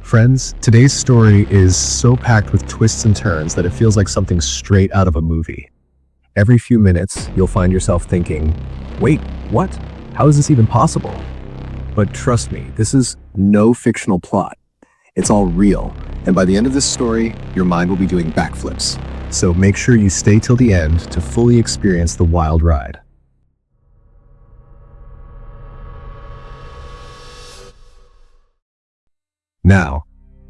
Friends, today's story is so packed with twists and turns that it feels like something straight out of a movie. Every few minutes, you'll find yourself thinking, wait, what? How is this even possible? But trust me, this is no fictional plot. It's all real, and by the end of this story, your mind will be doing backflips. So make sure you stay till the end to fully experience the wild ride. Now,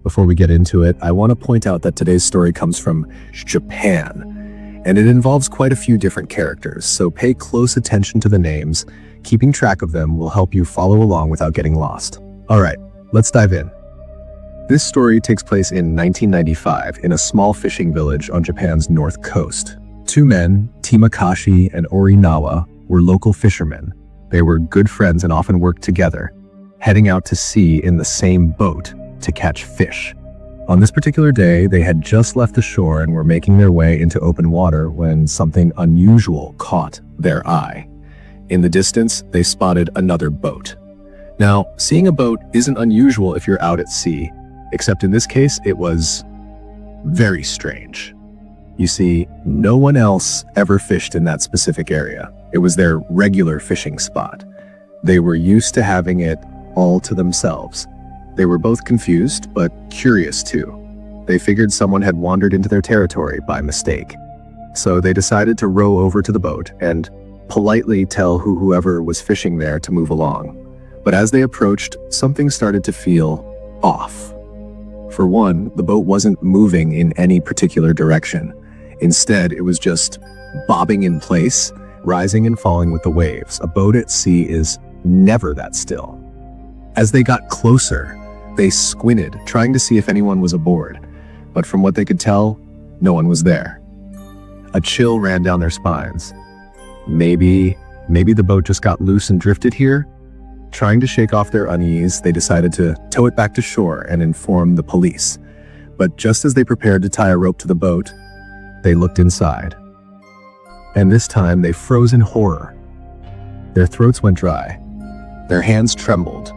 before we get into it, I want to point out that today's story comes from Japan, and it involves quite a few different characters, so pay close attention to the names. Keeping track of them will help you follow along without getting lost. All right, let's dive in. This story takes place in 1995 in a small fishing village on Japan's north coast. Two men, Timakashi and Orinawa, were local fishermen. They were good friends and often worked together, heading out to sea in the same boat to catch fish. On this particular day, they had just left the shore and were making their way into open water when something unusual caught their eye. In the distance, they spotted another boat. Now, seeing a boat isn't unusual if you're out at sea, except in this case, it was very strange. You see, no one else ever fished in that specific area. It was their regular fishing spot. They were used to having it all to themselves. They were both confused, but curious too. They figured someone had wandered into their territory by mistake. So they decided to row over to the boat and politely tell whoever was fishing there to move along. But as they approached, something started to feel off. For one, the boat wasn't moving in any particular direction. Instead, it was just bobbing in place, rising and falling with the waves. A boat at sea is never that still. As they got closer, they squinted, trying to see if anyone was aboard. But from what they could tell, no one was there. A chill ran down their spines. Maybe the boat just got loose and drifted here? Trying to shake off their unease, they decided to tow it back to shore and inform the police. But just as they prepared to tie a rope to the boat, they looked inside. And this time they froze in horror. Their throats went dry. Their hands trembled.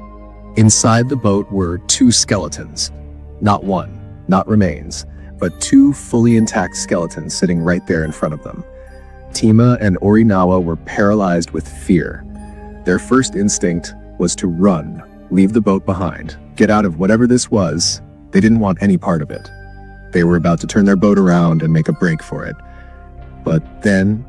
Inside the boat were two skeletons. Not one, not remains, but two fully intact skeletons sitting right there in front of them. Tima and Orinawa were paralyzed with fear. Their first instinct was to run, leave the boat behind, get out of whatever this was. They didn't want any part of it. They were about to turn their boat around and make a break for it. But then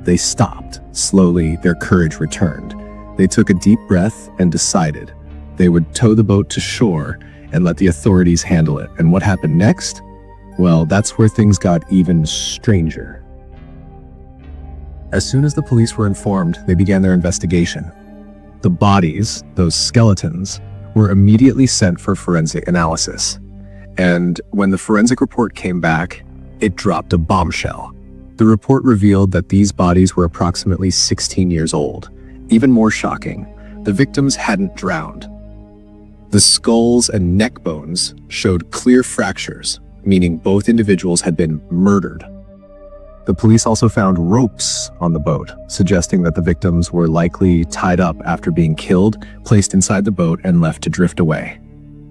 they stopped. Slowly, their courage returned. They took a deep breath and decided they would tow the boat to shore and let the authorities handle it. And what happened next? Well, that's where things got even stranger. As soon as the police were informed, they began their investigation. The bodies, those skeletons, were immediately sent for forensic analysis. And when the forensic report came back, it dropped a bombshell. The report revealed that these bodies were approximately 16 years old. Even more shocking, the victims hadn't drowned. The skulls and neck bones showed clear fractures, meaning both individuals had been murdered. The police also found ropes on the boat, suggesting that the victims were likely tied up after being killed, placed inside the boat, and left to drift away.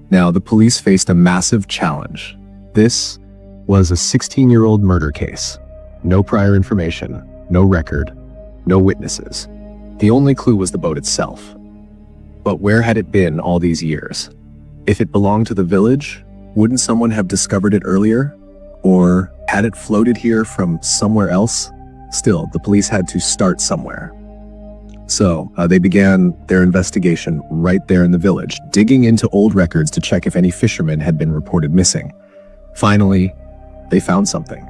Now, the police faced a massive challenge. This was a 16-year-old murder case. No prior information, no record, no witnesses. The only clue was the boat itself. But where had it been all these years? If it belonged to the village, wouldn't someone have discovered it earlier? Or had it floated here from somewhere else? Still, the police had to start somewhere. So they began their investigation right there in the village, digging into old records to check if any fishermen had been reported missing. Finally, they found something.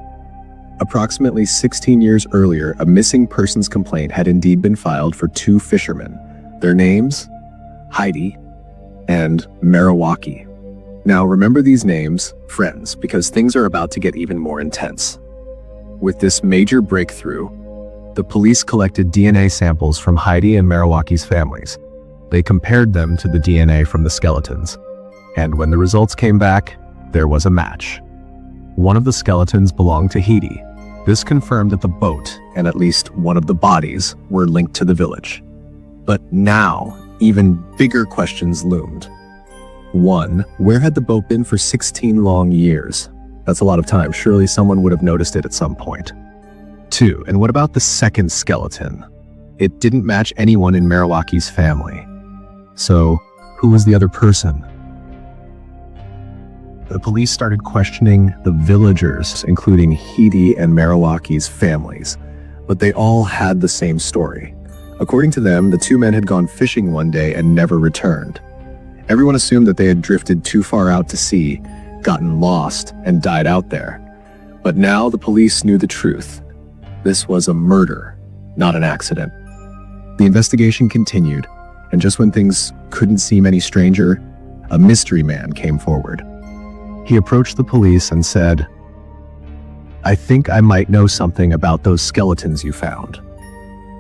Approximately 16 years earlier, a missing persons complaint had indeed been filed for two fishermen. Their names? Heidi and Mariwaki. Now remember these names, friends, because things are about to get even more intense. With this major breakthrough, the police collected DNA samples from Heidi and Mariwaki's families. They compared them to the DNA from the skeletons. And when the results came back, there was a match. One of the skeletons belonged to Heidi. This confirmed that the boat and at least one of the bodies were linked to the village. But now, even bigger questions loomed. 1. Where had the boat been for 16 long years? That's a lot of time. Surely someone would have noticed it at some point. 2. And what about the second skeleton? It didn't match anyone in Marawaki's family. So, who was the other person? The police started questioning the villagers, including Hidi and Marawaki's families, but they all had the same story. According to them, the two men had gone fishing one day and never returned. Everyone assumed that they had drifted too far out to sea, gotten lost, and died out there. But now the police knew the truth. This was a murder, not an accident. The investigation continued, and just when things couldn't seem any stranger, a mystery man came forward. He approached the police and said, "I think I might know something about those skeletons you found."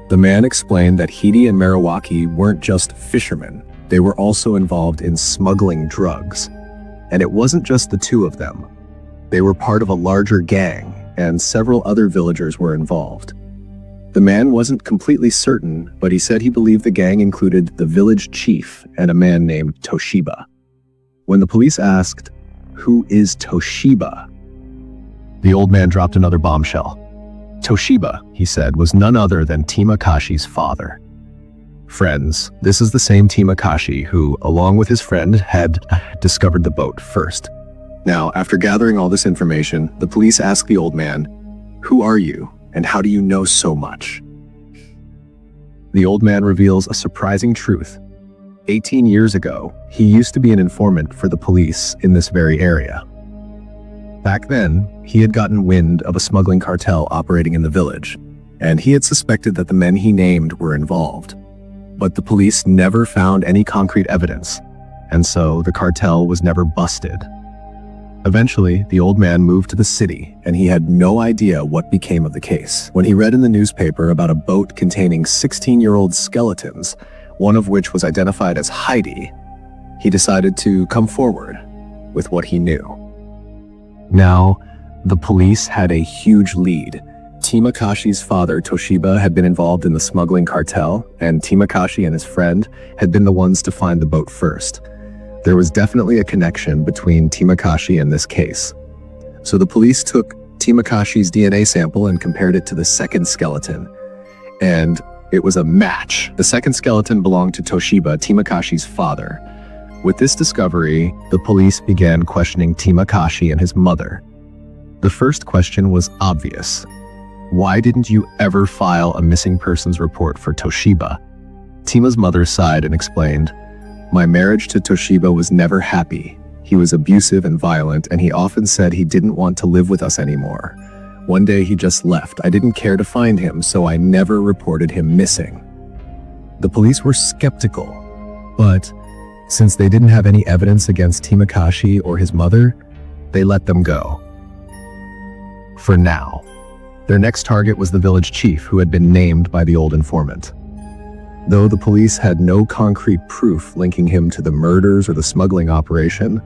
The man explained that Hidi and Marawaki weren't just fishermen, they were also involved in smuggling drugs. And it wasn't just the two of them. They were part of a larger gang, and several other villagers were involved. The man wasn't completely certain, but he said he believed the gang included the village chief and a man named Toshiba. When the police asked, "Who is Toshiba?" the old man dropped another bombshell. Toshiba, he said, was none other than Timakashi's father. Friends, this is the same Timakashi who, along with his friend, had discovered the boat first. Now, after gathering all this information, the police asked the old man, "Who are you, and how do you know so much?" The old man reveals a surprising truth. 18 years ago, he used to be an informant for the police in this very area. Back then, he had gotten wind of a smuggling cartel operating in the village, and he had suspected that the men he named were involved. But the police never found any concrete evidence, and so the cartel was never busted. Eventually, the old man moved to the city, and he had no idea what became of the case. When he read in the newspaper about a boat containing 16-year-old skeletons, one of which was identified as Heidi, he decided to come forward with what he knew. Now, the police had a huge lead. Timakashi's father, Toshiba, had been involved in the smuggling cartel, and Timakashi and his friend had been the ones to find the boat first. There was definitely a connection between Timakashi and this case. So the police took Timakashi's DNA sample and compared it to the second skeleton, and it was a match. The second skeleton belonged to Toshiba, Timakashi's father. With this discovery, the police began questioning Timakashi and his mother. The first question was obvious. Why didn't you ever file a missing persons report for Toshiba? Tima's mother sighed and explained, "My marriage to Toshiba was never happy. He was abusive and violent, and he often said he didn't want to live with us anymore. One day he just left. I didn't care to find him, so I never reported him missing." The police were skeptical, but since they didn't have any evidence against Timakashi or his mother, they let them go. For now. Their next target was the village chief, who had been named by the old informant. Though the police had no concrete proof linking him to the murders or the smuggling operation,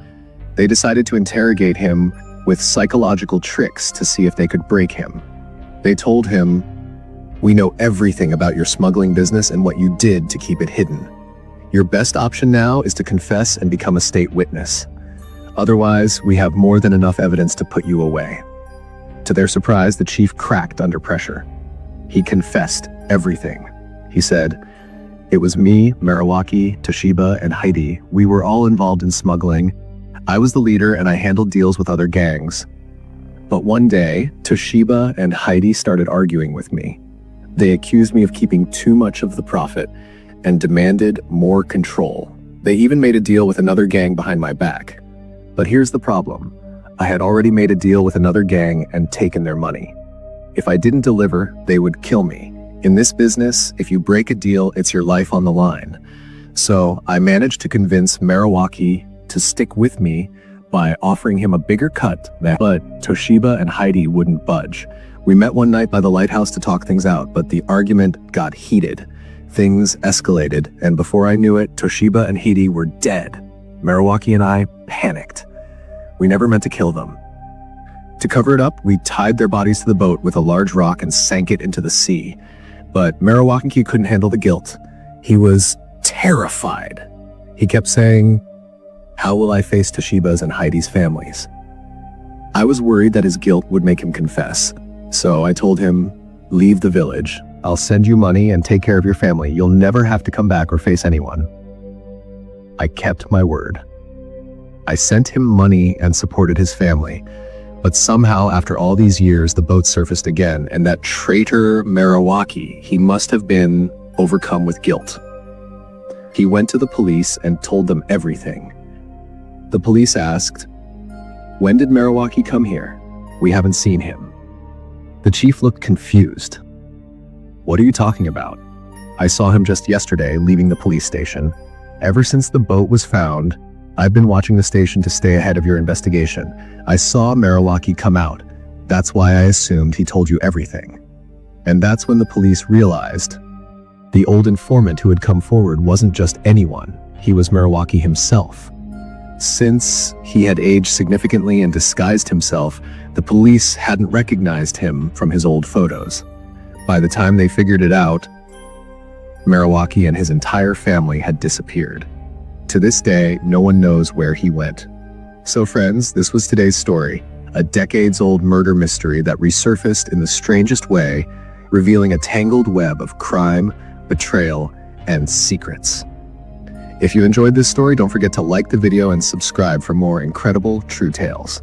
they decided to interrogate him with psychological tricks to see if they could break him. They told him, "We know everything about your smuggling business and what you did to keep it hidden. Your best option now is to confess and become a state witness. Otherwise, we have more than enough evidence to put you away." To their surprise, the chief cracked under pressure. He confessed everything. He said, "It was me, Marawaki, Toshiba, and Heidi. We were all involved in smuggling. I was the leader and I handled deals with other gangs. But one day, Toshiba and Heidi started arguing with me. They accused me of keeping too much of the profit and demanded more control. They even made a deal with another gang behind my back. But here's the problem. I had already made a deal with another gang and taken their money. If I didn't deliver, they would kill me. In this business, if you break a deal, it's your life on the line. So I managed to convince Marawaki to stick with me by offering him a bigger cut, but Toshiba and Heidi wouldn't budge. We met one night by the lighthouse to talk things out, but the argument got heated. Things escalated, and before I knew it, Toshiba and Heidi were dead. Marawaki and I panicked. We never meant to kill them. To cover it up, we tied their bodies to the boat with a large rock and sank it into the sea. But Marawaki couldn't handle the guilt. He was terrified. He kept saying, How will I face Toshiba's and Heidi's families? I was worried that his guilt would make him confess, so I told him, leave the village. I'll send you money and take care of your family. You'll never have to come back or face anyone. I kept my word. I sent him money and supported his family, but somehow after all these years, the boat surfaced again, and that traitor Merowaki, he must have been overcome with guilt. He went to the police and told them everything. The police asked, when did Merowaki come here? We haven't seen him. The chief looked confused. What are you talking about? I saw him just yesterday leaving the police station. Ever since the boat was found, I've been watching the station to stay ahead of your investigation. I saw Merowaki come out. That's why I assumed he told you everything. And that's when the police realized the old informant who had come forward wasn't just anyone. He was Merowaki himself. Since he had aged significantly and disguised himself, the police hadn't recognized him from his old photos. By the time they figured it out, Merowaki and his entire family had disappeared. To this day, no one knows where he went. So friends, this was today's story, a decades-old murder mystery that resurfaced in the strangest way, revealing a tangled web of crime, betrayal, and secrets. If you enjoyed this story, don't forget to like the video and subscribe for more incredible true tales.